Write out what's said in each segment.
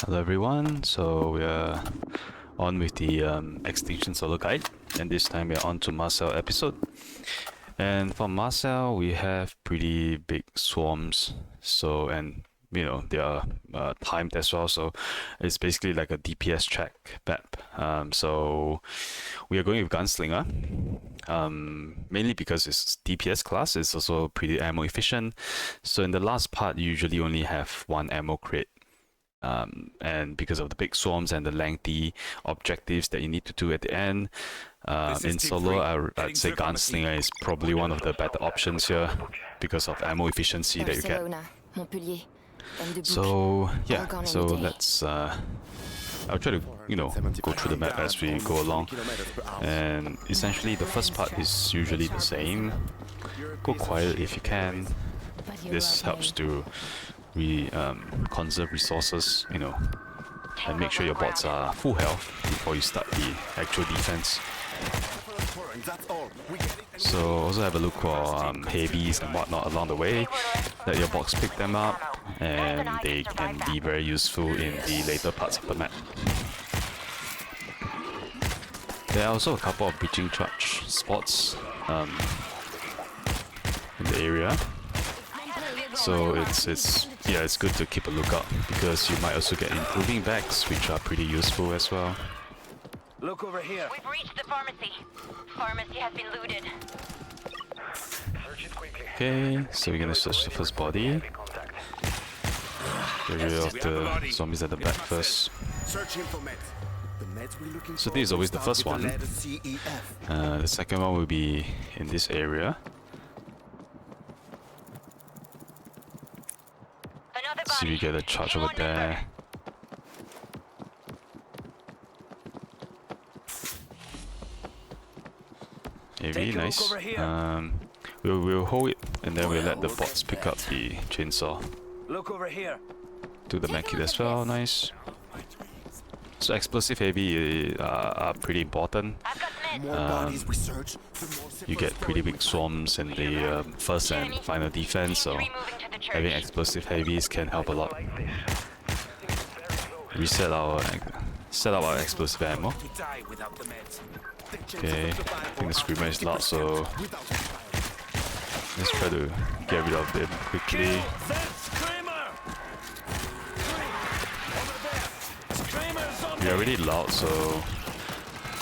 Hello everyone, so we're on with the Extinction solo guide, and this time we're on to Marseille episode. And for Marseille, we have pretty big swarms, so and you know they are timed as well, so it's basically like a DPS check map. So we are going with Gunslinger, mainly because it's DPS class. It's also pretty ammo efficient. So in the last part, you usually only have one ammo crate. And because of the big swarms and the lengthy objectives that you need to do at the end, in solo, I'd say Gunslinger is probably one of the better options here because of ammo efficiency that you get. So yeah, so let's. I'll try to go through the map as we go along, and essentially the first part is usually the same. Go quiet if you can. This helps to conserve resources, and make sure your bots are full health before you start the actual defense. So also have a look for heavies and whatnot along the way. Let your bots pick them up, and they can be very useful in the later parts of the map. There are also a couple of breaching charge spots in the area. So it's good to keep a lookout because you might also get improving bags, which are pretty useful as well. Look over here. We've reached the pharmacy. Pharmacy has been looted. Okay, so we're gonna search the first body. Get rid of the zombies at the back first. So this is always the first one. The second one will be in this area. See if we get a charge over there. Maybe nice. We'll hold it and then we'll let the bots pick up the chainsaw. Look over here. Do the medkit as well, nice. So explosive heavy are pretty important. You get pretty big swarms in the first and final defense, so having explosive heavies can help a lot. Set up our explosive ammo. Okay, I think the screamer is loud, so let's try to get rid of them quickly. We are really loud, so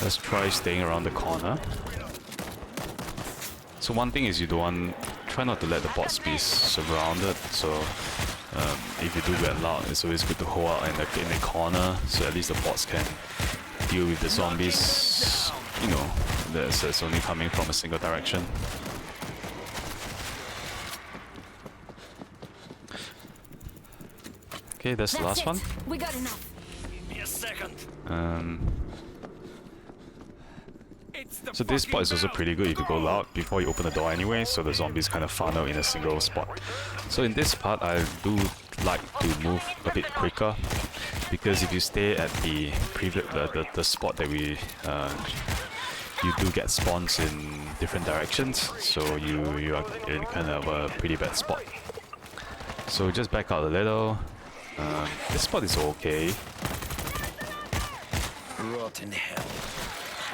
let's try staying around the corner. So one thing is try not to let the bots be surrounded. So if you do get loud, it's always good to hold out in the corner, so at least the bots can deal with the zombies. That's only coming from a single direction. Okay, that's the last one. We got enough. Give me a second. So this spot is also pretty good if you go loud before you open the door anyway, so the zombies kind of funnel in a single spot. So in this part, I do like to move a bit quicker, because if you stay at the spot that we you do get spawns in different directions, so you are in kind of a pretty bad spot. So just back out a little. This spot is okay. Rotten hell.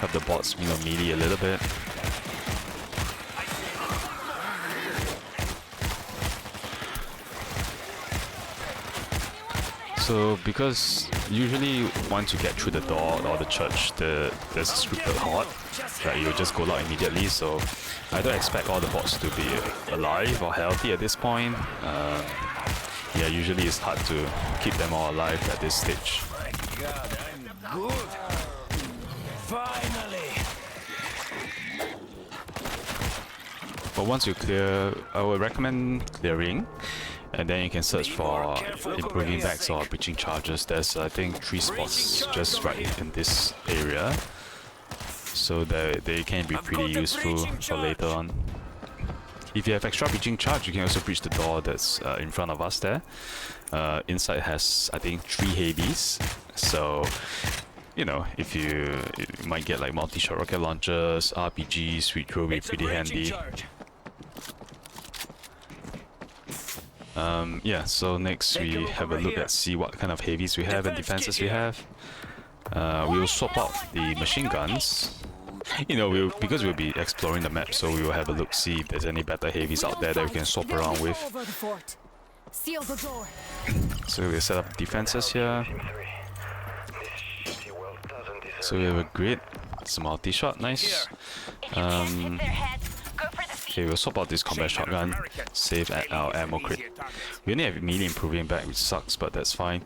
Have the bots, melee a little bit. So because usually once you get through the door or the church, there's a scripted horde that you'll just go out immediately. So I don't expect all the bots to be alive or healthy at this point. Yeah, usually it's hard to keep them all alive at this stage. My God, I'm good. Finally. But once you clear, I would recommend clearing, and then you can search for improving bags or breaching charges. There's I think 3 spots just right in this area, so they can be pretty useful for later on. If you have extra breaching charge, you can also breach the door that's in front of us there. Inside has I think 3 heavies, so if you might get like multi-shot rocket launchers, RPGs, which will be pretty handy. Yeah, so next we have a look at see what kind of heavies we have and defenses we have. We will swap out the machine guns. You know, because we'll be exploring the map, so we will have a look, see if there's any better heavies out there that we can swap around with. Seal the door. So we'll set up defenses here. So we have a grid. It's a multi-shot, nice. Okay, we'll swap out this combat shotgun, save at our ammo crate. We only have melee improving back, which sucks, but that's fine.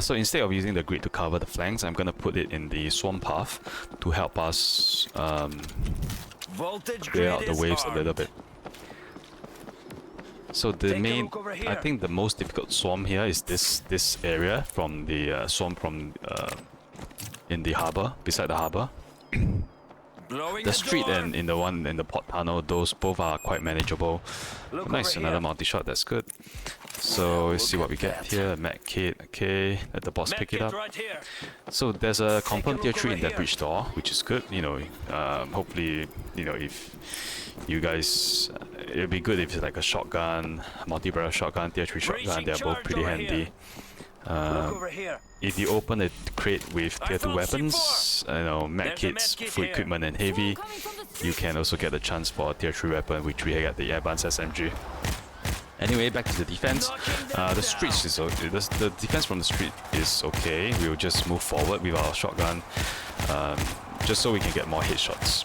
So instead of using the grid to cover the flanks, I'm gonna put it in the swarm path to help us clear out the waves a little bit. So the main, I think the most difficult swarm here is this area from the swarm from in the harbor, beside the harbor. The street and in the one in the port tunnel, those both are quite manageable. Nice, another multi-shot, that's good. So let's see what we get here. Med kit, okay, let the boss pick it up. So there's a confirmed tier 3 in that bridge door, which is good. You know, hopefully, you know, if you guys, it'd be good if it's like a shotgun, multi-barrel shotgun, tier 3 shotgun. They're both pretty handy. If you open a crate with tier 2 weapons, you know, med kits, full equipment and heavy, you can also get a chance for a tier 3 weapon, which we get the advanced SMG. Anyway, back to the defense. The streets is the defense from the street is okay. We'll just move forward with our shotgun, just so we can get more headshots.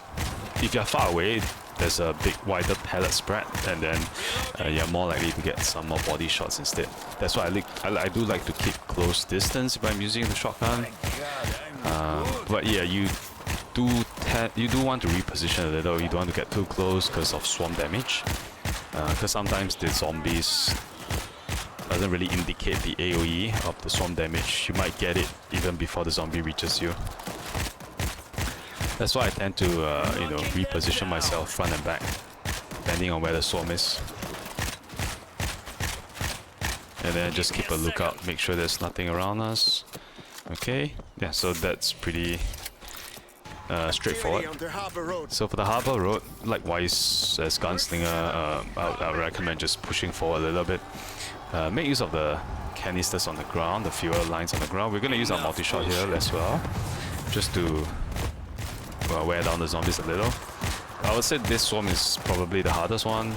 If you're far away, there's a big wider pallet spread, and then you're more likely to get some more body shots instead. That's why I do like to keep close distance if I'm using the shotgun. But yeah, you do want to reposition a little. You don't want to get too close because of swarm damage. Because sometimes the zombies doesn't really indicate the AoE of the swarm damage. You might get it even before the zombie reaches you. That's why I tend to, you know, reposition myself front and back, depending on where the swarm is. And then just keep a lookout, make sure there's nothing around us. Okay, yeah, so that's pretty straightforward. So for the harbor road, likewise as Gunslinger, I would recommend just pushing forward a little bit. Make use of the canisters on the ground, the fuel lines on the ground. We're going to use our multi-shot here as well, just to wear down the zombies a little. I would say this swarm is probably the hardest one.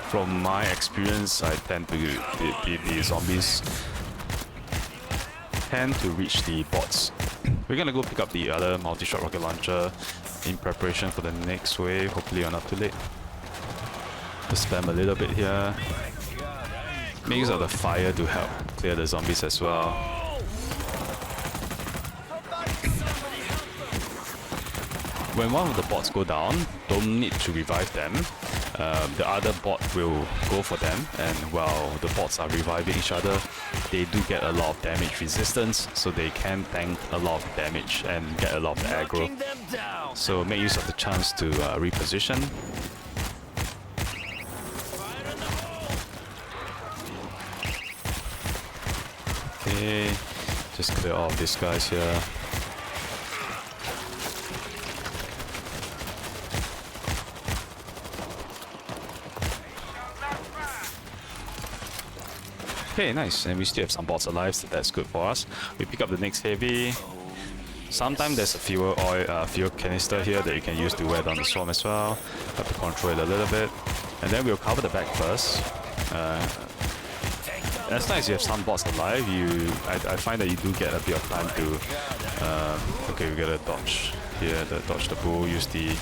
From my experience, I tend to the zombies tend to reach the bots. We're gonna go pick up the other multi-shot rocket launcher in preparation for the next wave. Hopefully you're not too late. Just spam a little bit here. Make use of the fire to help clear the zombies as well. When one of the bots go down, don't need to revive them. The other bot will go for them, and while the bots are reviving each other, they do get a lot of damage resistance, so they can tank a lot of damage and get a lot of aggro. So make use of the chance to reposition. Okay, just clear all of these guys here. Okay, nice, and we still have some bots alive, so that's good for us. We pick up the next heavy. Sometimes there's a fuel canister here that you can use to wear down the swarm as well. Have to control it a little bit. And then we'll cover the back first. As long as you have some bots alive, I find that you do get a bit of time to... okay, we gotta dodge here, dodge the bull, use the...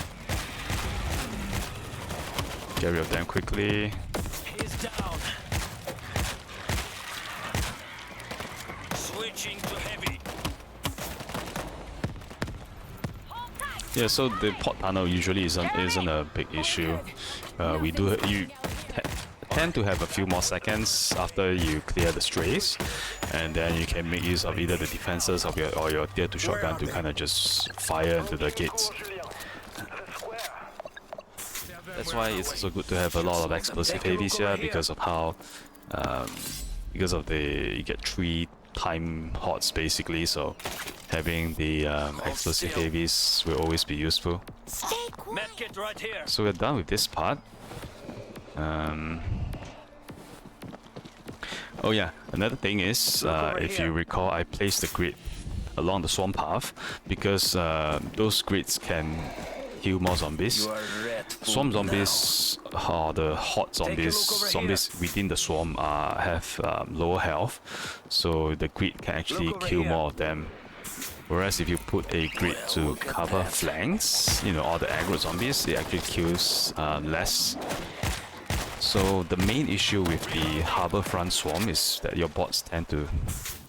Get rid of them quickly. He's down. Switching to heavy. Yeah, so the port tunnel usually isn't a big issue. You tend to have a few more seconds after you clear the strays, and then you can make use of either the defenses of your tier 2 shotgun to kind of just fire into the gates. That's why it's also good to have a lot of explosive heavies here because of how you get three time hordes basically, so having the explosive heavies will always be useful. Stay quiet. Medkit right here. So we're done with this part. Oh yeah, another thing is, if you recall, I placed the grid along the swarm path because those grids can kill more zombies. You are red. Swarm zombies, or the horde zombies, zombies within the swarm have lower health, so the grid can actually kill more of them. Whereas if you put a grid to cover flanks, you know, all the aggro zombies, it actually kills less. So the main issue with the harborfront swarm is that your bots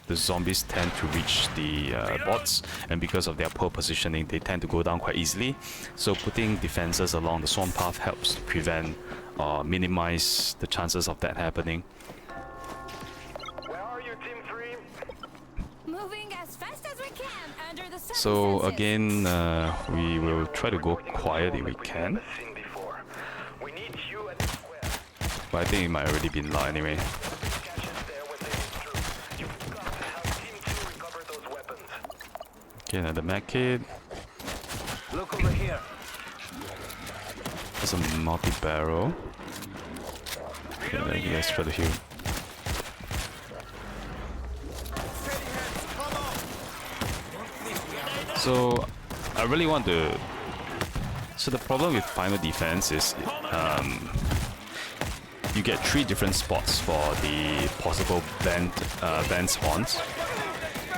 the zombies tend to reach the bots, and because of their poor positioning, they tend to go down quite easily. So putting defenses along the swarm path helps to prevent or minimize the chances of that happening. Where are you, Team 3? Moving as fast as we can under the So circumstances. again, we will try to go quiet if we can, Seen before. We need you at the square. but I think it might already be loud anyway. Caches there when they move through. You've got to help Team 2 recover those weapons. Okay, another med kit. Look over here. There's a multi-barrel. Okay, let's try to heal. So I really want to. So the problem with final defense is you get 3 different spots for the possible vent spawns.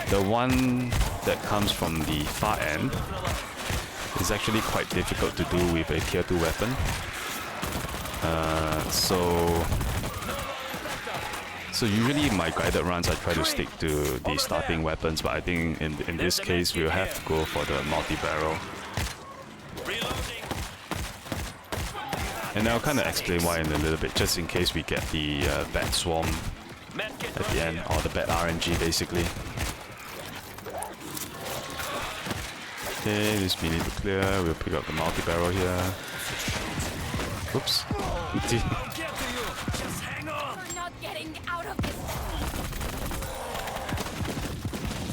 The one that comes from the far end is actually quite difficult to do with a tier 2 weapon. So usually my guided runs I try to stick to the starting weapons, but I think in this case we'll have to go for the multi-barrel. Reloading. And I'll kind of explain why in a little bit, just in case we get the bad swarm Medkit at right the end, here. or the bad RNG basically. Okay, this we need to clear. We'll pick up the multi-barrel here. Oops. I'll get to you. Just hang on. We're not getting out of this.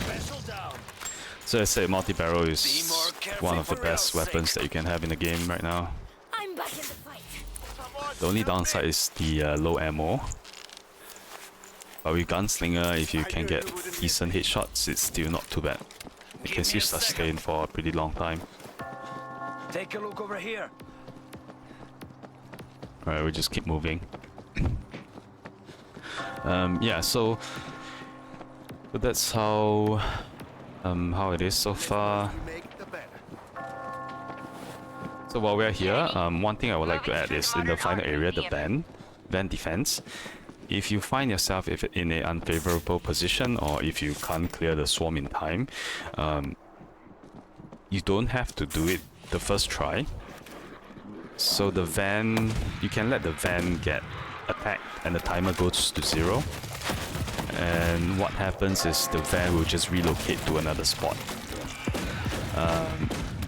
Special down. So I say multi-barrel Be is more careful one of the for best real weapons sake. that you can have in the game right now. I'm back in the fight. The only downside is the low ammo. But with Gunslinger, if you can get decent headshots, it's still not too bad. It can still sustain for a pretty long time. Take a look over here. Alright, we just keep moving. Yeah, so that's how it is so far. So while we're here, one thing I would like to add is in the final area, the van defense. If you find yourself in an unfavorable position, or if you can't clear the swarm in time, you don't have to do it the first try. So the van, you can let the van get attacked and the timer goes to 0. And what happens is the van will just relocate to another spot.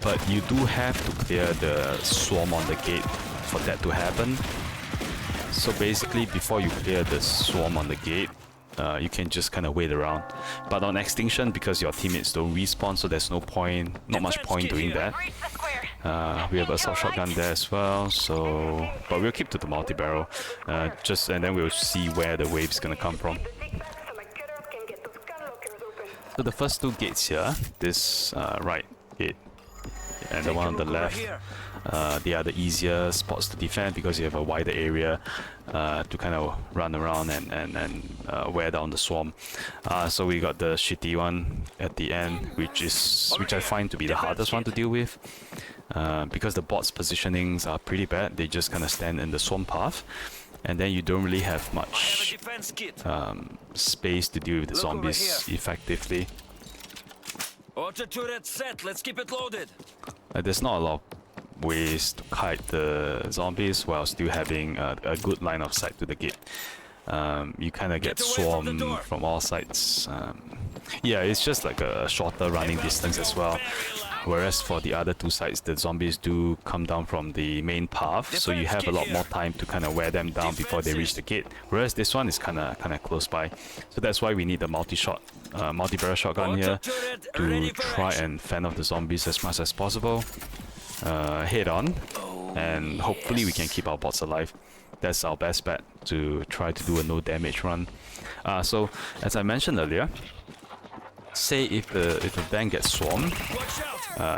But you do have to clear the swarm on the gate for that to happen. So basically, before you clear the swarm on the gate, you can just kind of wait around. But on Extinction, because your teammates don't respawn, so there's no point, not much point doing that. Reach the square. We have a assault shotgun there as well, so but we'll keep to the multi-barrel, and then we'll see where the wave's gonna come from. So the first 2 gates here, this right gate and the one on the left, they are the easier spots to defend because you have a wider area to kind of run around and wear down the swarm. So we got the shitty one at the end, which I find to be the hardest one to deal with, because the bots' positionings are pretty bad. They just kind of stand in the swarm path, and then you don't really have much Defense kit. space to deal with the Look over zombies effectively. Auto turret set. Let's keep it loaded. There's not a lot of ways to kite the zombies while still having a good line of sight to the gate. You kind of get Get away from the swarmed door. from all sides. Yeah, it's just like a shorter running distance as well. Whereas for the other two sides, the zombies do come down from the main path, so you have a lot more time to kind of wear them down before they reach the gate. Whereas this one is kind of close by, so that's why we need the multi-barrel shotgun here to try and fend off the zombies as much as possible. Head on, and hopefully we can keep our bots alive. That's our best bet to try to do a no damage run. So as I mentioned earlier, say if the van gets swarmed,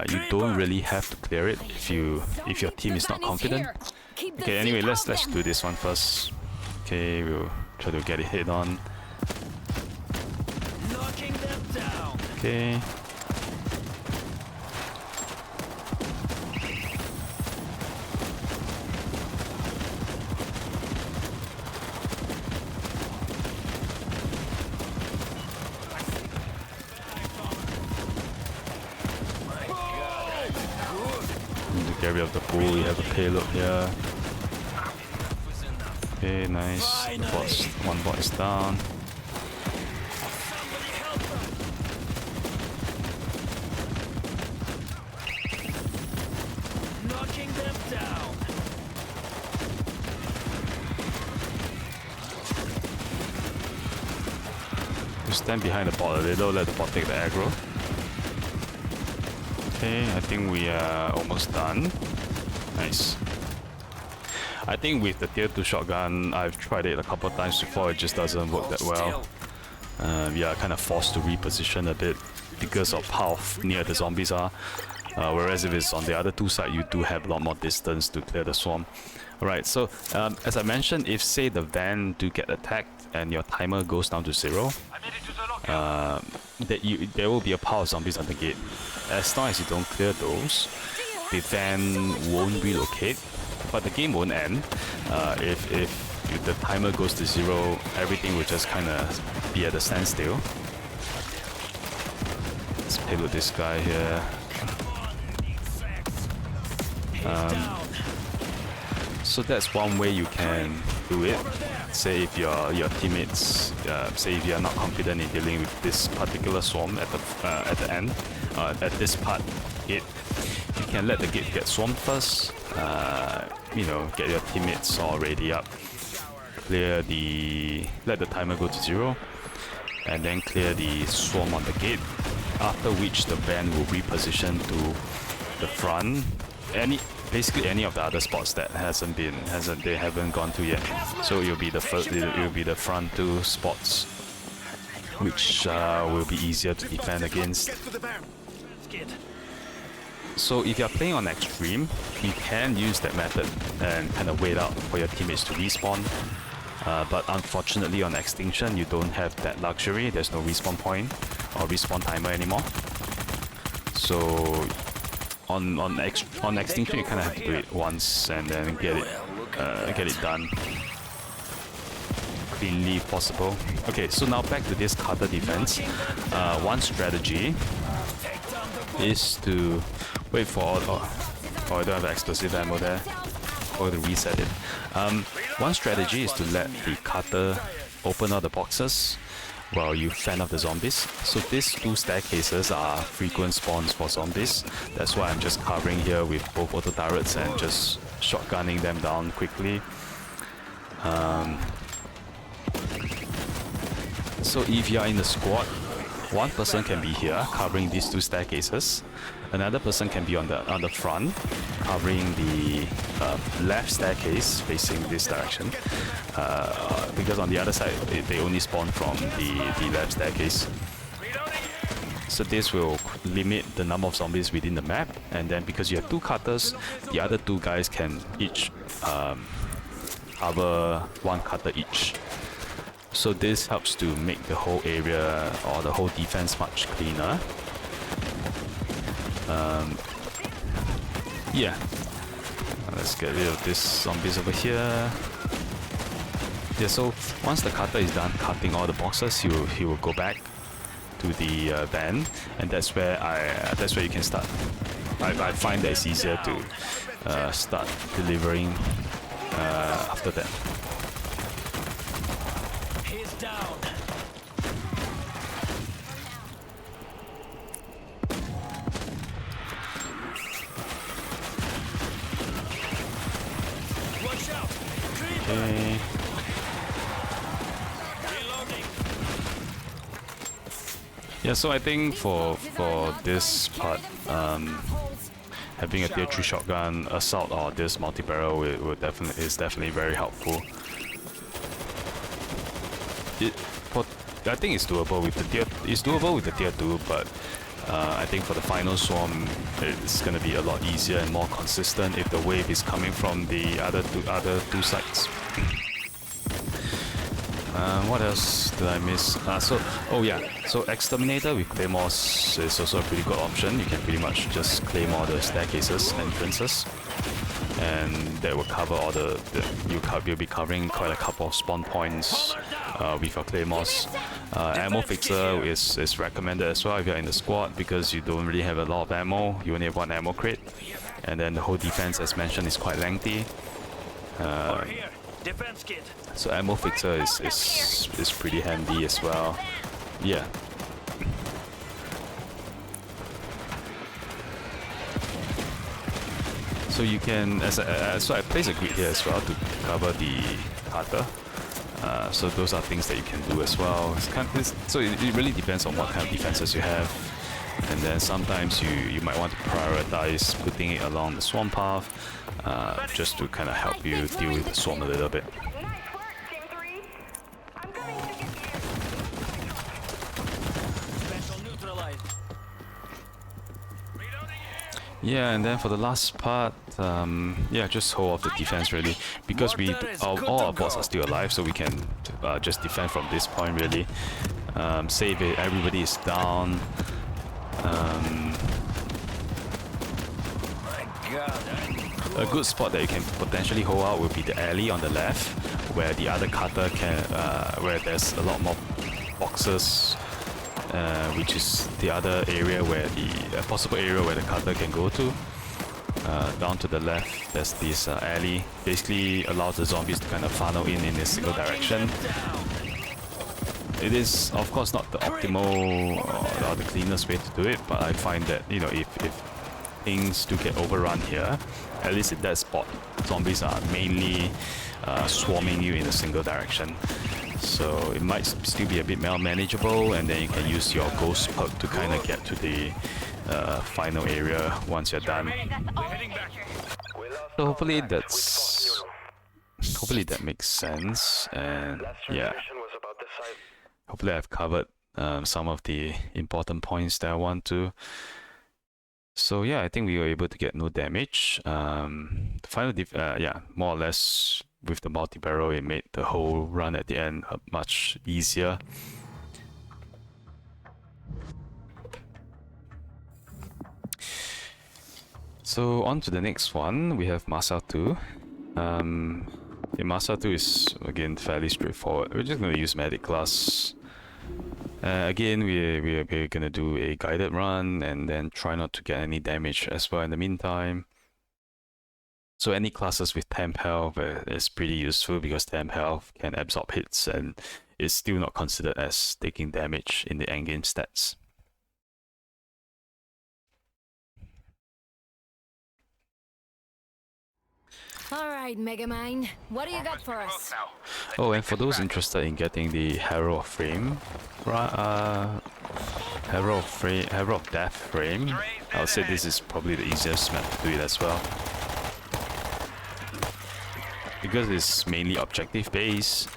you don't really have to clear it if your team is not confident. Okay, anyway, let's do this one first. Okay, we'll try to get it head on. Okay. Get rid of the pool, we have a payload here. Okay, nice. One bot is down. Knocking them down. You stand behind the bot a little, let the bot take the aggro. Okay, I think we are almost done. Nice. I think with the tier 2 shotgun, I've tried it a couple of times before, it just doesn't work that well. We are kind of forced to reposition a bit because of how near the zombies are. Whereas if it's on the other two sides, you do have a lot more distance to clear the swarm. Alright, so as I mentioned, if say the van do get attacked and your timer goes down to 0, there will be a pile of zombies on the gate. As long as you don't clear those, the van won't relocate, but the game won't end. If the timer goes to 0, everything will just kind of be at a standstill. Let's payload this guy here. So that's one way you can do it. Say if your teammates, say if you are not confident in dealing with this particular swarm at the end, at this part gate, you can let the gate get swarmed first. You know, get your teammates all ready up, let the timer go to 0, and then clear the swarm on the gate. After which the van will reposition to the front. Basically any of the other spots that they haven't gone to yet. So it'll be the front 2 spots, which will be easier to defend against. So if you're playing on extreme, you can use that method and kind of wait out for your teammates to respawn. But unfortunately on Extinction, you don't have that luxury. There's no respawn point or respawn timer anymore. So on Extinction, you kind of have to do it once and then get it done cleanly if possible. Okay, so now back to this cutter defense. One strategy is to wait for oh, I don't have explosive ammo there. Or to reset it. One strategy is to let the cutter open all the boxes while you fend off the zombies. So these 2 staircases are frequent spawns for zombies. That's why I'm just covering here with both auto turrets and just shotgunning them down quickly. So if you're in the squad, one person can be here covering these 2 staircases. Another person can be on the front, covering the left staircase facing this direction. Because on the other side, they only spawn from the left staircase. So this will limit the number of zombies within the map. And then because you have 2 cutters, the other 2 guys can each cover 1 cutter each. So this helps to make the whole area or the whole defense much cleaner. Yeah. Let's get rid of this zombies over here. Yeah, so once the cutter is done cutting all the boxes, he will go back to the van, and that's where you can start. I find that it's easier to start delivering after that. He's down. Yeah, so I think for this part, having a tier 3 shotgun assault or this multi-barrel will definitely very helpful. I think it's doable with the tier 2, but I think for the final swarm it's gonna be a lot easier and more consistent if the wave is coming from the other two sides. What else did I miss? So Exterminator with Claymores is also a pretty good option. You can pretty much just claim all the staircases, entrances, and that will cover all you'll be covering quite a couple of spawn points with your Claymores. Ammo Fixer is recommended as well if you're in the squad, because you don't really have a lot of ammo. You only have one ammo crate, and then the whole defense, as mentioned, is quite lengthy. Defense kit. So Ammo Fixer is pretty handy as well. Yeah. So you can, so I place a grid here as well to cover the cutter. So those are things that you can do as well. So it really depends on what kind of defenses you have. And then sometimes you might want to prioritize putting it along the swarm path, just to kind of help you deal with the swarm a little bit. Yeah, and then for the last part, yeah, just hold off the defense really, because all our bots are still alive, so we can just defend from this point really. Save it, everybody is down. A good spot that you can potentially hold out would be the alley on the left, where the other cutter can, where there's a lot more boxes, which is the other area where the possible area where the cutter can go to. Down to the left, there's this alley. Basically allows the zombies to kind of funnel in a single direction. It is, of course, not the optimal or the cleanest way to do it, but I find that, you know, if things do get overrun here, at least in that spot, zombies are mainly swarming you in a single direction. So it might still be a bit more manageable, and then you can use your ghost perk to kind of get to the final area once you're done. So hopefully that makes sense, and yeah, hopefully I've covered some of the important points that I want to. So yeah, I think we were able to get no damage. Final yeah, more or less with the multi-barrel, it made the whole run at the end much easier. So on to the next one, we have Marseille 2. Yeah, Marseille 2 is again fairly straightforward. We're just going to use medic class. Again, we're going to do a guided run and then try not to get any damage as well in the meantime. So any classes with temp health is pretty useful, because temp health can absorb hits and is still not considered as taking damage in the endgame stats. Alright, Megamind, what do you got for us? Oh, and for those interested in getting the Herald of Frame, Herald of Death frame, I would say this is probably the easiest map to do it as well. Because it's mainly objective based,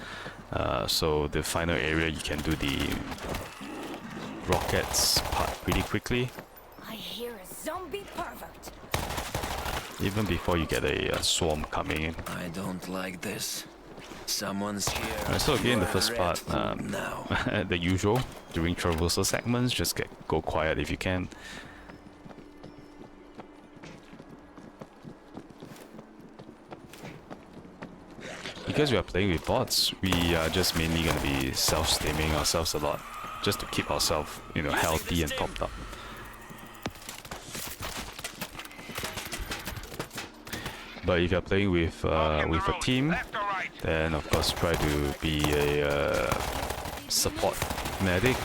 so the final area you can do the rockets part pretty quickly. I hear a zombie pervert. Even before you get a swarm coming in. I don't like this. Someone's here. So again, the first part, the usual, during traversal segments, just go quiet if you can. Because we are playing with bots, we are just mainly going to be self-stimming ourselves a lot, just to keep ourselves, you know, healthy and topped up. But if you're playing with a team, then of course try to be a support medic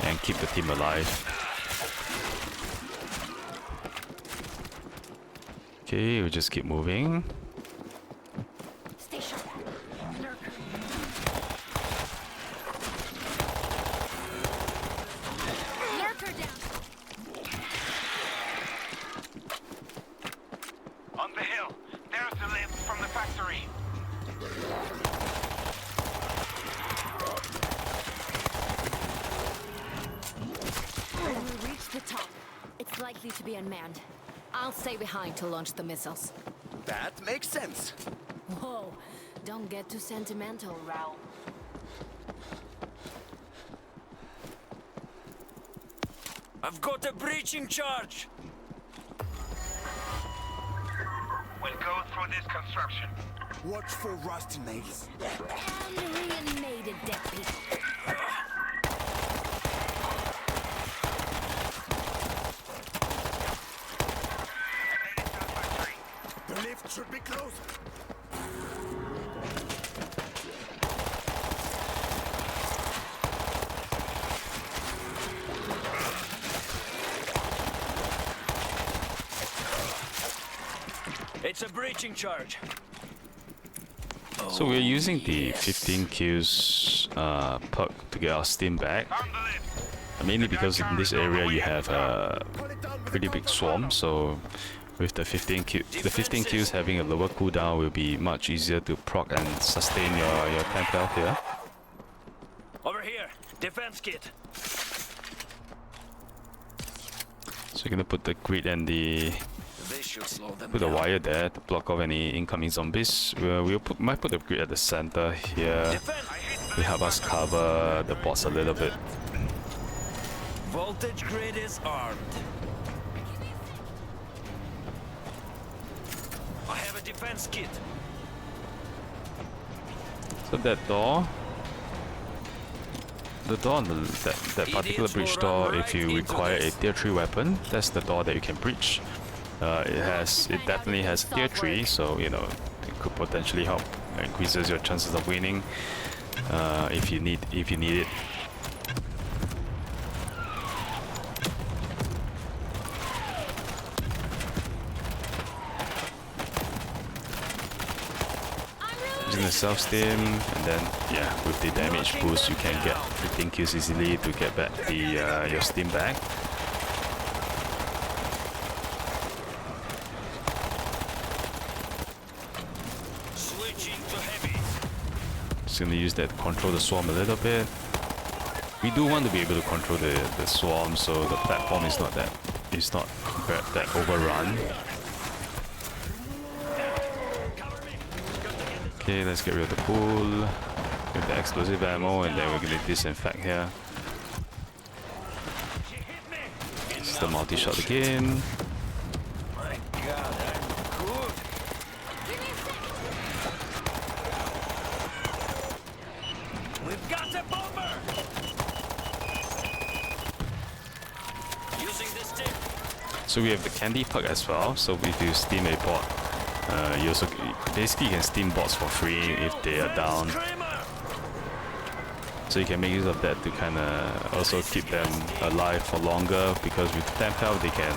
and keep the team alive. Okay, we'll just keep moving. Stay sharp. need to be unmanned. I'll stay behind to launch the missiles. That makes sense. Whoa, don't get too sentimental, Raoul. I've got a breaching charge. We'll go through this construction. Watch for rusty nails. And reanimated dead people. The lift should be close. It's a breaching charge. So we're using the 15 kills perk to get our steam back. Mainly because in this area you have a pretty big swarm, so with the 15 kills having a lower cooldown will be much easier to proc and sustain your temp health here. Over here, defense kit. So you're gonna put the grid and the This should slow them put a down. wire there to block off any incoming zombies. Might put the grid at the center here Defense. to help us cover the boss a little bit. Voltage grid is armed. I have a defense kit. So that door, on that particular breach door, if you require a tier 3 weapon, that's the door that you can breach. It definitely has tier 3, so you know it could potentially help increases your chances of winning if you need it. Using the self steam, and then yeah, with the damage boost you can get 15 kills easily to get back the your steam back. Switching to heavy. Just gonna use that to control the swarm a little bit. We do want to be able to control the swarm, so the platform is not that overrun. Okay, let's get rid of the pool with the explosive ammo, and then we're gonna disinfect here. It's the multi-shot again. My God, I'm good. We've got a bomber. Using this tip. So we have the candy perk as well. So if you steam a bot, you also basically can steam bots for free if they are down. So you can make use of that to kind of also keep them alive for longer, because with temp health they can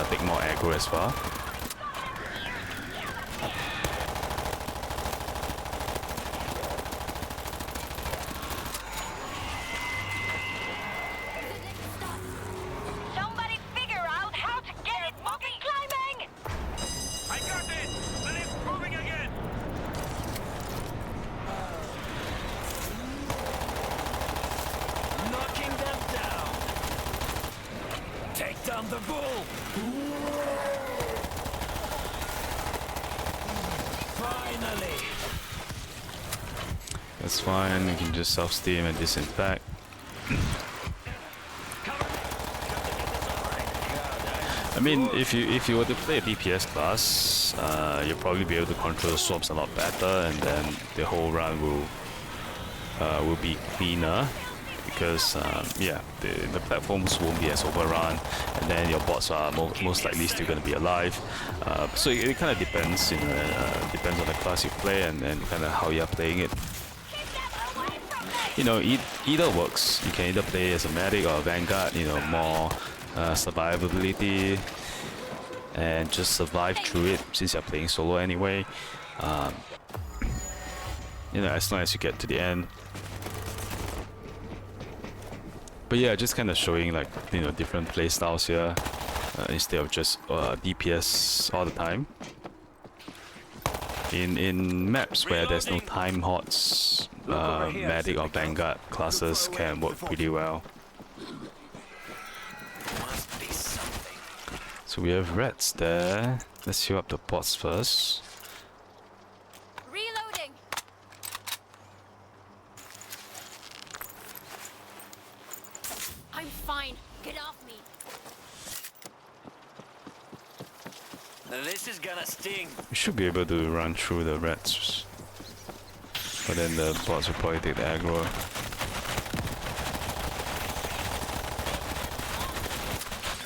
take more aggro as well. Somebody figure out how to get it monkey climbing! I got it! The lift's moving again! Knocking them down. Take down the bull. Finally. That's fine. You can just self-steam and disinfect. I mean, if you were to play a DPS class, you'll probably be able to control the swarms a lot better, and then the whole run will be cleaner, because yeah, the platforms won't be as overrun, and then your bots are most likely still going to be alive. So it kind of depends, you know, depends on the class you play and kind of how you're playing it. You know, either works. You can either play as a medic or a vanguard, you know, more survivability and just survive through it since you're playing solo anyway. You know, as long as you get to the end. But yeah, just kind of showing, like, you know, different play styles here instead of just DPS all the time. In maps where there's no time hordes, medic or vanguard classes can work pretty well. Must be something. So we have rats there. Let's heal up the bots first. Reloading. I'm fine. Get off me. This is gonna sting. We should be able to run through the rats. But then the bots will probably take the aggro.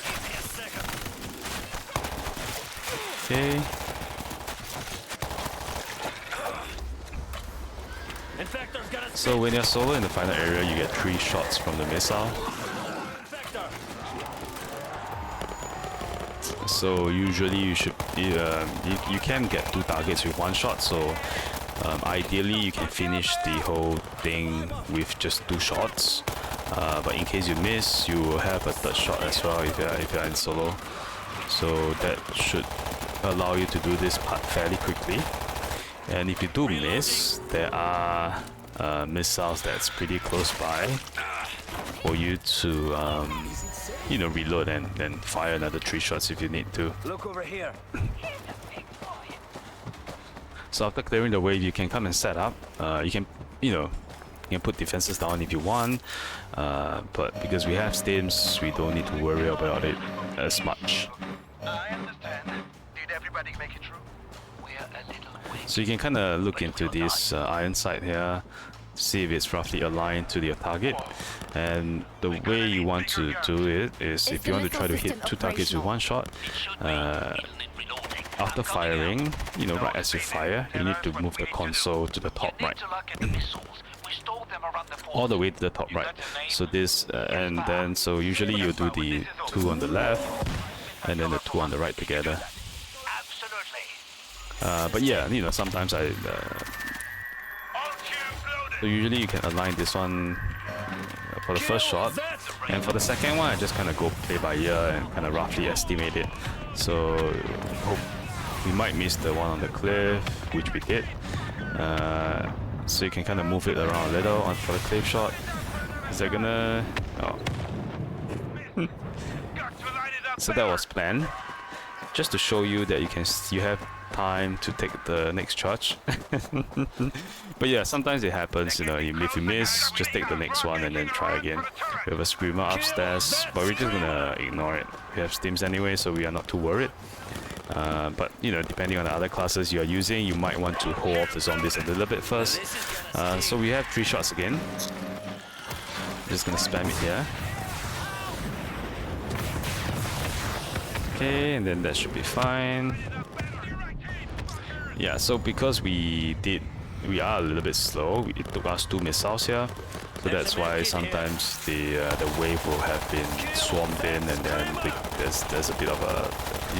Give me a second. Okay. Infector's gonna So when you're solo in the final area, you get 3 shots from the missile. Infector. So usually you should you can get 2 targets with 1 shot. So ideally you can finish the whole thing with just 2 shots. But in case you miss, you will have a 3rd shot as well if you're in solo. So that should allow you to do this part fairly quickly. And if you do miss, there are missiles that's pretty close by for you to reload and then fire another 3 shots if you need to. Look over here. So after clearing the wave, you can come and set up. You can put defenses down if you want, but because we have stims, we don't need to worry about it as much. I understand. Did everybody make it through? We're a little way. So you can kind of look into this iron sight here, see if it's roughly aligned to your target. And the way you want to do it is, if you want to try to hit 2 targets with 1 shot, after firing, right as you fire, you need to move the console to the top right. All the way to the top right. So this, and then, so usually you do the 2 on the left, and then the 2 on the right together. But yeah, sometimes so usually you can align this one for the first shot, and for the second one I just kind of go play by ear and kind of roughly estimate it. So we might miss the one on the cliff, which we did. So you can kind of move it around a little for the cliff shot. Is that gonna... oh. So that was planned, just to show you that you have time to take the next charge. But yeah, sometimes it happens, if you miss, just take the next one and then try again. We have a screamer upstairs, but we're just gonna ignore it. We have stims anyway, so we are not too worried. But depending on the other classes you are using, you might want to hold off the zombies a little bit first. So we have 3 shots again. Just gonna spam it here. Okay, and then that should be fine. Yeah, so because we are a little bit slow, it took us 2 missiles here. So that's why sometimes the wave will have been swarmed in, and then there's a bit of a...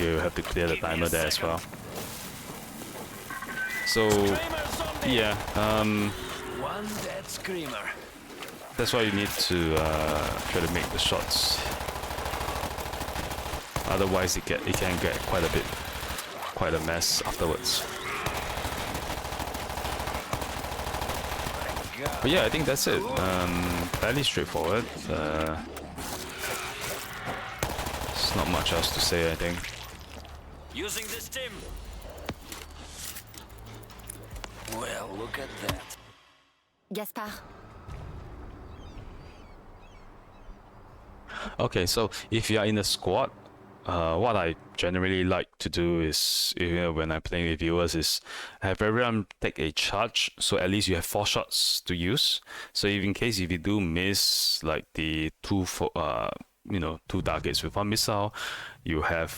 you have to clear the timer there as well. So yeah, One dead screamer. that's why you need to try to make the shots. Otherwise it can get quite a mess afterwards. But yeah, I think that's it. Fairly straightforward. There's not much else to say, I think. Using this stim. Well, look at that. Gaspard. Okay, so if you are in a squad, what I generally like to do is, when I'm playing with viewers, is have everyone take a charge, so at least you have 4 shots to use. So in case if you do miss like the 2 targets with 1 missile, you have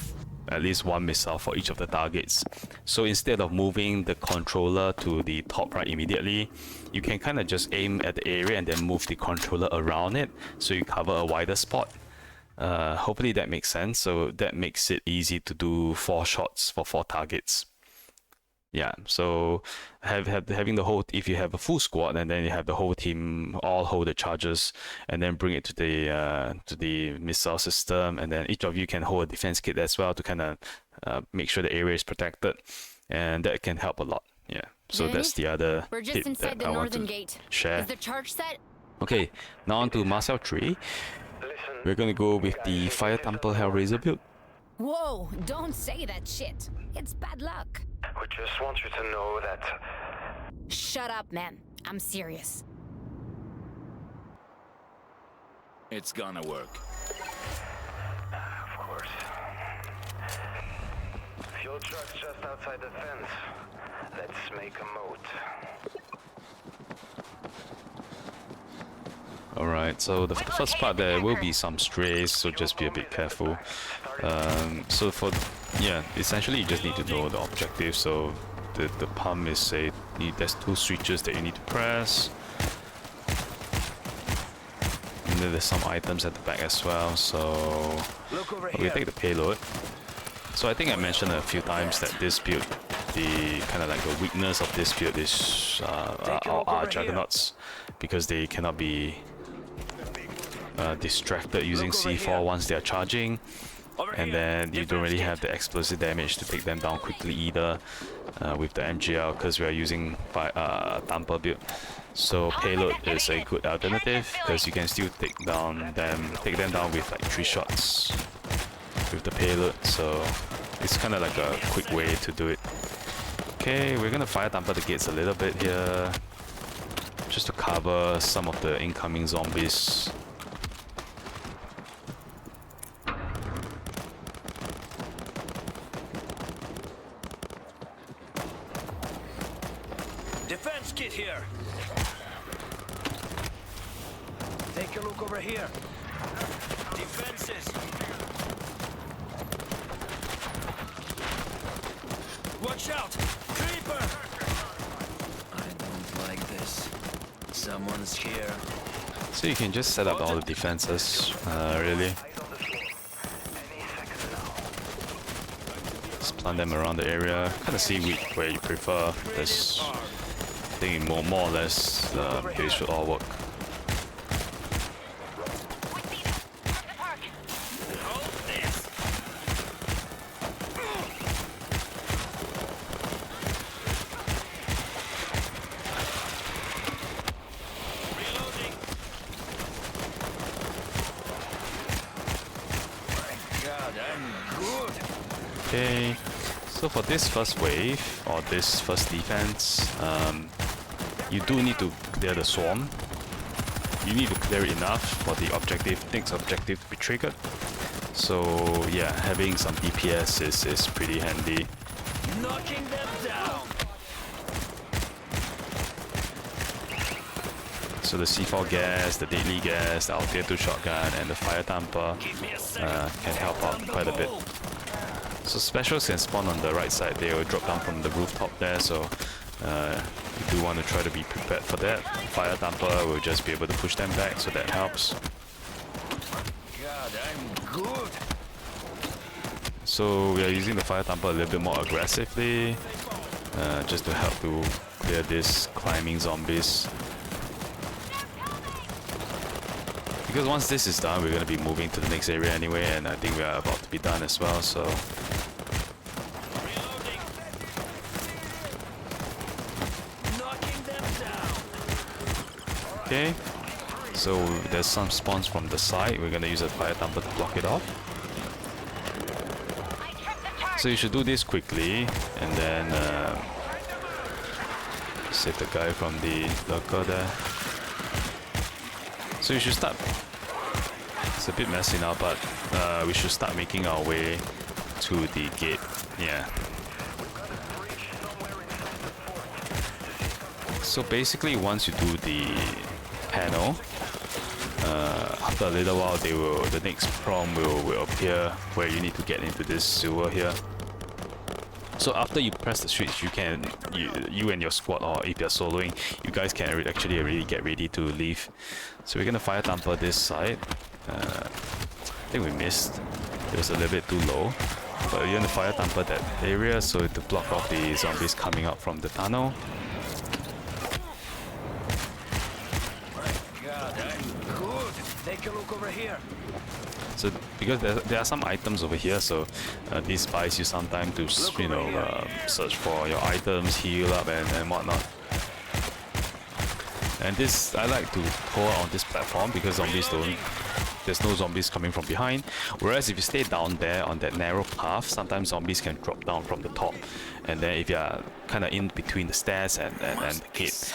at least 1 missile for each of the targets. So instead of moving the controller to the top right immediately, you can kind of just aim at the area and then move the controller around it, so you cover a wider spot. Hopefully that makes sense. So that makes it easy to do 4 shots for 4 targets. Yeah, so having the whole, if you have a full squad and then you have the whole team all hold the charges and then bring it to the missile system, and then each of you can hold a defense kit as well to kind of make sure the area is protected, and that can help a lot. Yeah, so Ready? that's the other We're just tip inside that the I want northern to gate. share. Is the charge set? Okay, now on to Marseille 3. We're going to go with the Fire Temple Hellraiser build. Whoa, don't say that shit. It's bad luck. We just want you to know that Shut up, man. I'm serious. It's gonna work. of course. Fuel truck's just outside the fence. Let's make a moat. Alright, so the first part there will be some strays, so just be a bit careful. So for, yeah, essentially you just need to know the objective. So the pump is, say, there's 2 switches that you need to press. And then there's some items at the back as well, so we take the payload. So I think I mentioned a few times that this build, the kind of like the weakness of this build is our juggernauts, because they cannot be distracted using C4 once they are charging, and then you don't really have the explosive damage to take them down quickly either with the MGL, because we are using Tampa build. So payload is a good alternative, because you can still take them down with like 3 shots with the payload. So it's kind of like a quick way to do it. Okay, we're gonna fire Tampa the gates a little bit here, just to cover some of the incoming zombies. Defense kit here. Take a look over here. Defenses. Watch out! Creeper! I don't like this. Someone's here. So you can just set up all the defenses, really. Just plant them around the area. Kind of see where you prefer. There's, I think more or less they should all work. Okay, so for this first wave, or this first defense, you do need to clear the swarm. You need to clear it enough for the next objective to be triggered. So yeah, having some DPS is pretty handy. Knocking them down. So the C4 gas, the deadly gas, the Altier 2 shotgun, and the fire tamper can help out quite a bit. So specials can spawn on the right side. They will drop down from the rooftop there, so you do want to try to be prepared for that. Fire tamper will just be able to push them back, so that helps. God, I'm good. So we are using the fire tamper a little bit more aggressively, just to help to clear these climbing zombies. Because once this is done, we're going to be moving to the next area anyway, and I think we are about to be done as well, so... Okay, so there's some spawns from the side. We're going to use a fire tamper to block it off. So you should do this quickly, and then save the guy from the lurker there. So you should start. It's a bit messy now, but we should start making our way to the gate. Yeah. So basically, once you do the panel, after a little while, the next prompt will appear where you need to get into this sewer here. So after you press the switch, you and your squad, or if you're soloing, you guys can actually really get ready to leave. So we're gonna fire tamper this side. I think we missed. It was a little bit too low. But we're gonna fire tamper that area so to block off the zombies coming out from the tunnel. God, I'm good. Take a look over here. So because there are some items over here, so this buys you some time to search for your items, heal up and whatnot. And this, I like to hold on this platform because zombies don't, there's no zombies coming from behind. Whereas if you stay down there on that narrow path, sometimes zombies can drop down from the top. And then if you're kind of in between the stairs and the gate,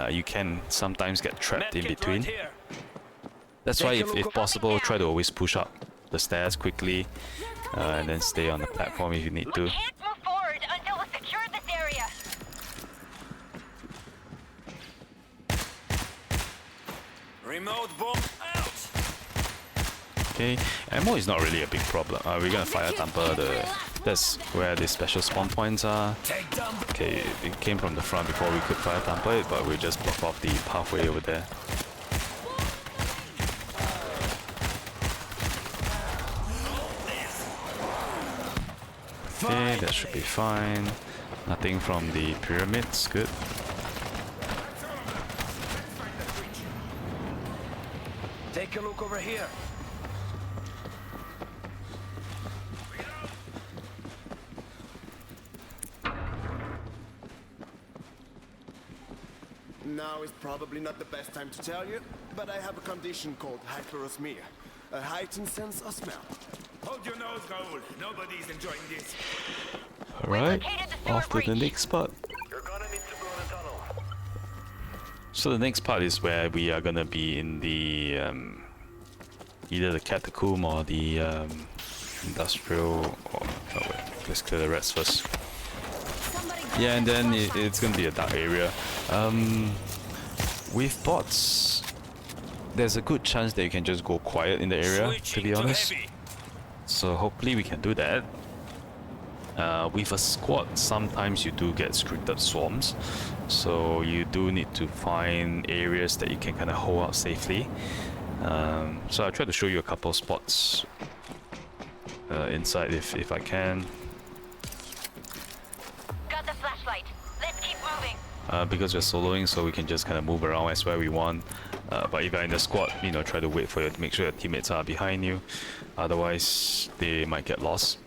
you can sometimes get trapped in between. That's why if possible, try to always push up the stairs quickly and then stay on the platform if you need to. We can't move forward until we secure this area. Remote bomb out. Okay, ammo is not really a big problem. We're gonna fire thumper. That's where the special spawn points are. Take down the Okay, it came from the front before we could fire thumper it, but we just block off the pathway over there. Okay, that should be fine. Nothing from the pyramids, good. Take a look over here. Now is probably not the best time to tell you, but I have a condition called hyperosmia, a heightened sense of smell. Hold your nose, Raoul. Nobody's enjoying this. Alright, located the sewer off to the breach. next part. You're gonna need to go in a tunnel. So the next part is where we are gonna be in the either the catacomb or the industrial. Or, oh wait, let's clear the rest first. Yeah, and then it's gonna be a dark area. With bots, there's a good chance that you can just go quiet in the area, to be honest. So hopefully we can do that. With a squad, sometimes you do get scripted swarms, so you do need to find areas that you can kind of hold out safely. So I'll try to show you a couple spots inside if I can. Got the flashlight. Let's keep moving. Because we're soloing, so we can just kind of move around as where we want. But if you're in the squad, you know, try to wait for make sure your teammates are behind you. Otherwise, they might get lost.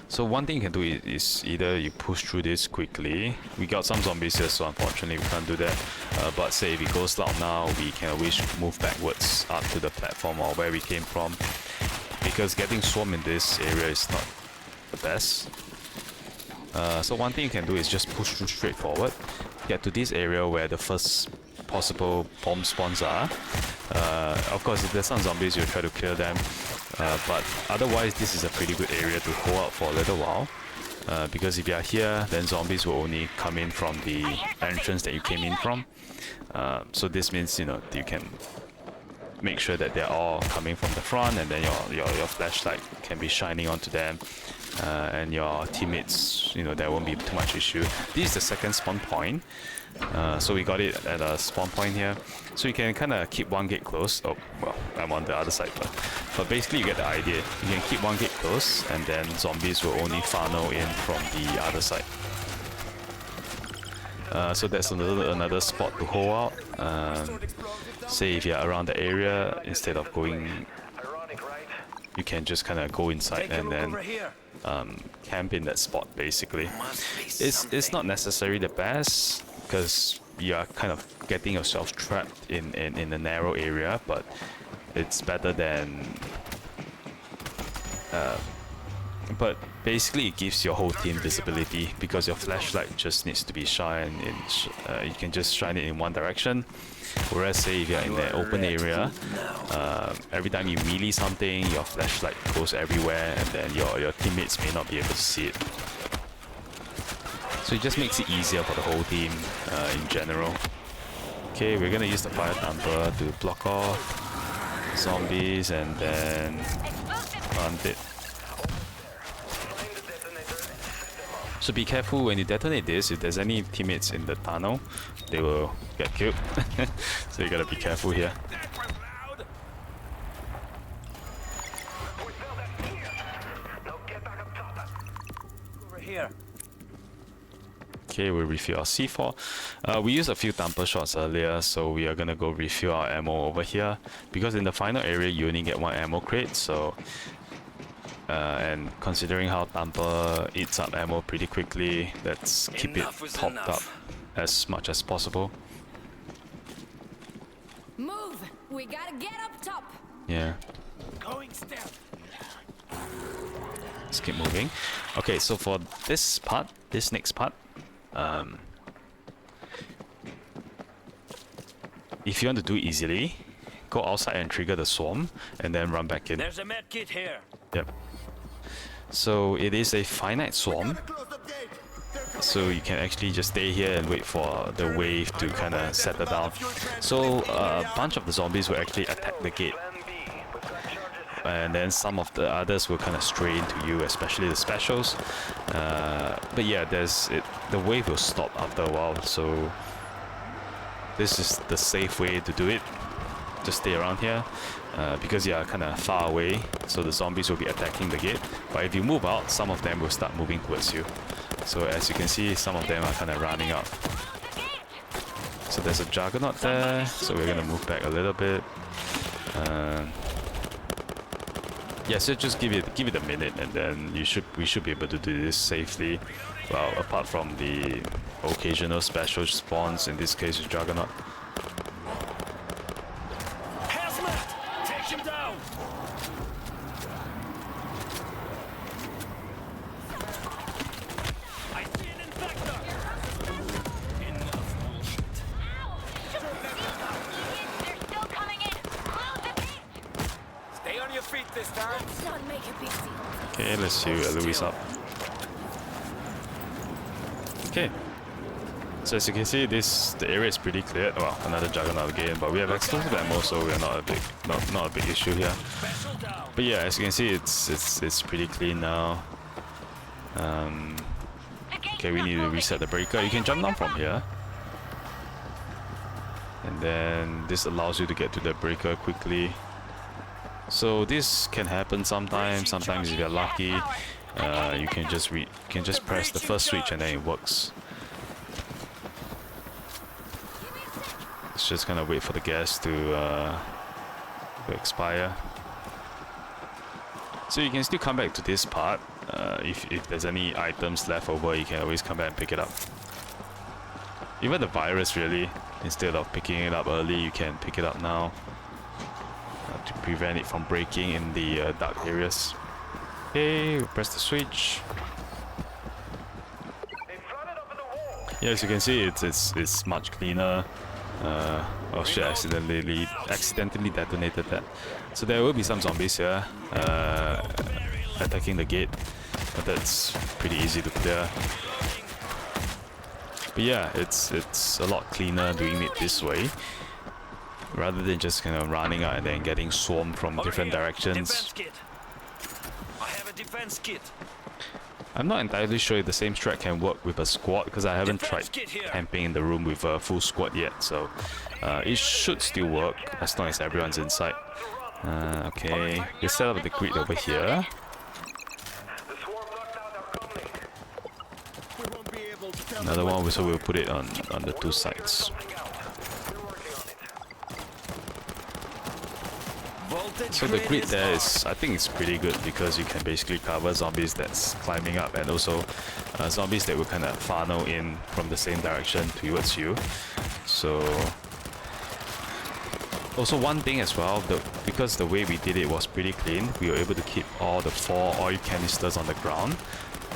So one thing you can do is either you push through this quickly. We got some zombies here, so unfortunately we can't do that. But say if it goes loud now, we can always move backwards up to the platform or where we came from. Because getting swarmed in this area is not the best. So one thing you can do is just push through straight forward. Get to this area where the first possible bomb spawns are. Of course, if there's some zombies, you'll try to clear them. But otherwise, this is a pretty good area to hold out for a little while. Because if you are here, then zombies will only come in from the entrance that you came in from. So this means, you know, you can make sure that they're all coming from the front, and then your flashlight can be shining onto them. And your teammates, you know, there won't be too much issue. This is the second spawn point. So we got it at a spawn point here. So you can kind of keep one gate closed. Oh, well, I'm on the other side, but basically you get the idea. You can keep one gate closed, and then zombies will only funnel in from the other side. So that's another spot to hold out. Say if you're around the area, instead of going, Ironic, right? you can just kind of go inside Take a and look then over here. camp in that spot. Basically, it's not necessarily the best because you are kind of getting yourself trapped in a narrow area, but it's better than. But basically, it gives your whole team visibility because your flashlight just needs to be shined in. You can just shine it in one direction. Whereas, say if you're in an open area, every time you melee something, your flashlight goes everywhere, and then your teammates may not be able to see it. So it just makes it easier for the whole team in general. Okay, we're gonna use the fire thumper to block off zombies and then hunt it. So be careful when you detonate this. If there's any teammates in the tunnel, they will get killed. So you gotta be careful here. Over here. Okay, we'll refill our C4. We used a few thumper shots earlier, so we are gonna go refill our ammo over here. Because in the final area, you only get one ammo crate, so... and considering how thumper eats up ammo pretty quickly, let's keep it topped up as much as possible. Move! We gotta get up top! Yeah. Going stealth. Let's keep moving. Okay, so for this part, this next part, if you want to do it easily, go outside and trigger the swarm, and then run back in. There's a med kit here. Yep. So it is a finite swarm, Close the gate. They're coming. so you can actually just stay here and wait for the wave to kind of settle down. So a bunch of the zombies will actually attack the gate, Plan B. We've got charges set. and then some of the others will kind of stray into you, especially the specials. But yeah, the wave will stop after a while, so this is the safe way to do it. Just stay around here, because you are kind of far away, so the zombies will be attacking the gate. But if you move out, some of them will start moving towards you. So as you can see, some of them are kind of running out. So there's a juggernaut there, so we're gonna move back a little bit. Yeah, so just give it a minute, and then we should be able to do this safely. Well, apart from the occasional special spawns, in this case, with juggernaut. Hazmat! Take him down! I see an infector! Enough bullshit. They're still coming in. Close the gate. Stay on your feet this time. Let's not make a big deal. Okay, let's see Louis up. Okay. So as you can see, the area is pretty cleared. Well, another juggernaut again, but we have explosive ammo, so we're not a big issue here. Special down. But yeah, as you can see, it's pretty clean now. Okay, we need to reset the breaker. You can jump down from here, and then this allows you to get to the breaker quickly. So this can happen sometimes. Sometimes if you're lucky, you can just press the first switch and then it works. Let's just kind of wait for the gas to expire. So you can still come back to this part. If there's any items left over, you can always come back and pick it up. Even the virus, really, instead of picking it up early, you can pick it up now to prevent it from breaking in the dark areas. Okay, we press the switch. They flooded over the wall. Yeah, as you can see, it's much cleaner. Oh shit! Accidentally detonated that. So there will be some zombies here attacking the gate, but that's pretty easy to clear. But yeah, it's a lot cleaner doing it this way, rather than just kind of running out and then getting swarmed from Over different here. directions. Defense kit. I have a defense kit. I'm not entirely sure if the same strat can work with a squad, because I haven't tried Defense kit here. camping in the room with a full squad yet, so it should still work as long as everyone's inside. Okay, we set up the grid over here. The swarm knocked out our comlink. We won't be able to tell Another them one, what so we'll put it on the two sides. We're working on it. Voltage So the grid is there on. is, I think it's pretty good, because you can basically cover zombies that's climbing up, and also zombies that will kind of funnel in from the same direction towards you. So also one thing as well, because the way we did it was pretty clean, we were able to keep all the 4 oil canisters on the ground,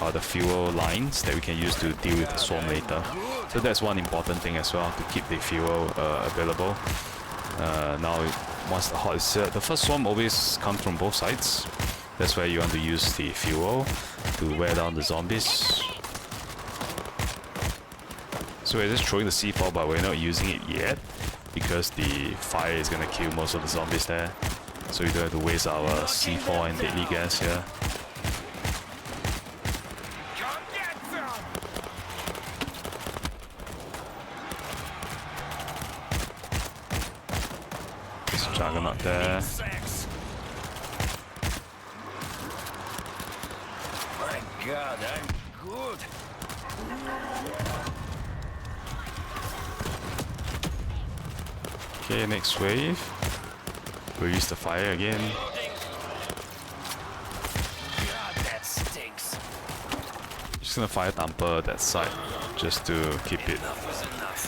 or the fuel lines that we can use to deal with the swarm later. So that's one important thing as well, to keep the fuel available. Now once the horde is here, the first swarm always comes from both sides. That's where you want to use the fuel to wear down the zombies. So we're just throwing the C4, but we're not using it yet, because the fire is gonna kill most of the zombies there. So we don't have to waste our C4 and deadly gas here. Come get some. There's a juggernaut there. Sex. My God, I'm good. Okay, next wave. We'll use the fire again. God, that stinks. Just gonna fire thumper that side, just to keep it. Enough is enough.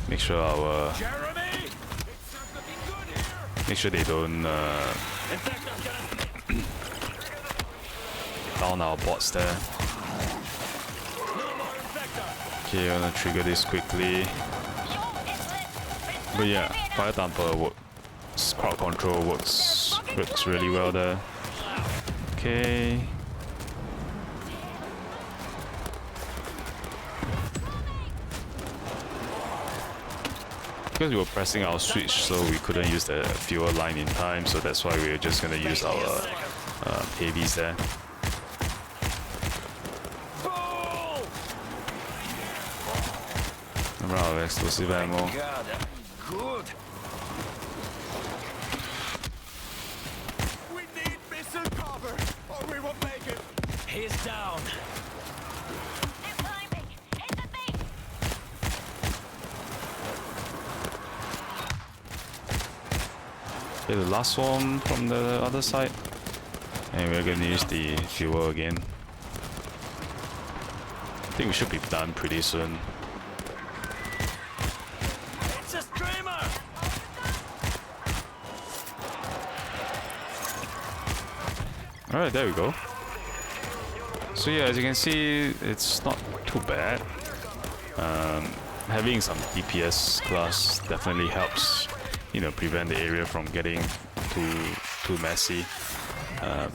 Make sure our Jeremy! It's not the make sure they don't down our bots there. Okay, I'm gonna trigger this quickly. But yeah, fire damper works, crowd control works really well there. Okay. Because we were pressing our switch, so we couldn't use the fuel line in time, so that's why we're just gonna use our heavies there. I'm out of explosive ammo. God, good. We need missile cover, or we won't make it. He's down. They're climbing. Hit the base. Okay, the last one from the other side. And we're gonna use the fuel again. I think we should be done pretty soon. It's a streamer. Alright, there we go. So yeah, as you can see, it's not too bad. Having some DPS class definitely helps, you know, prevent the area from getting too messy.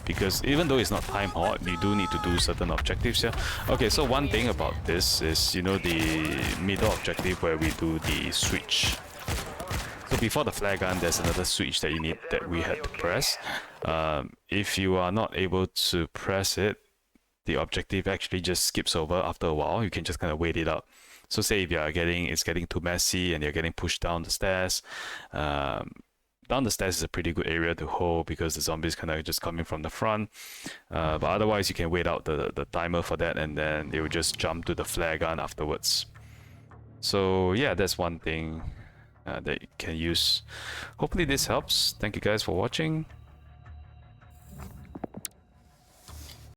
Because even though it's not time hot, you do need to do certain objectives here. Okay, so one thing about this is, you know, the middle objective where we do the switch. So before the flare gun, there's another switch that we had to press. If you are not able to press it, the objective actually just skips over after a while. You can just kind of wait it out. So say if it's getting too messy and you're getting pushed down the stairs, down the stairs is a pretty good area to hold because the zombies kind of just coming from the front. But otherwise, you can wait out the timer for that, and then they will just jump to the flare gun afterwards. So yeah, that's one thing that you can use. Hopefully this helps. Thank you guys for watching.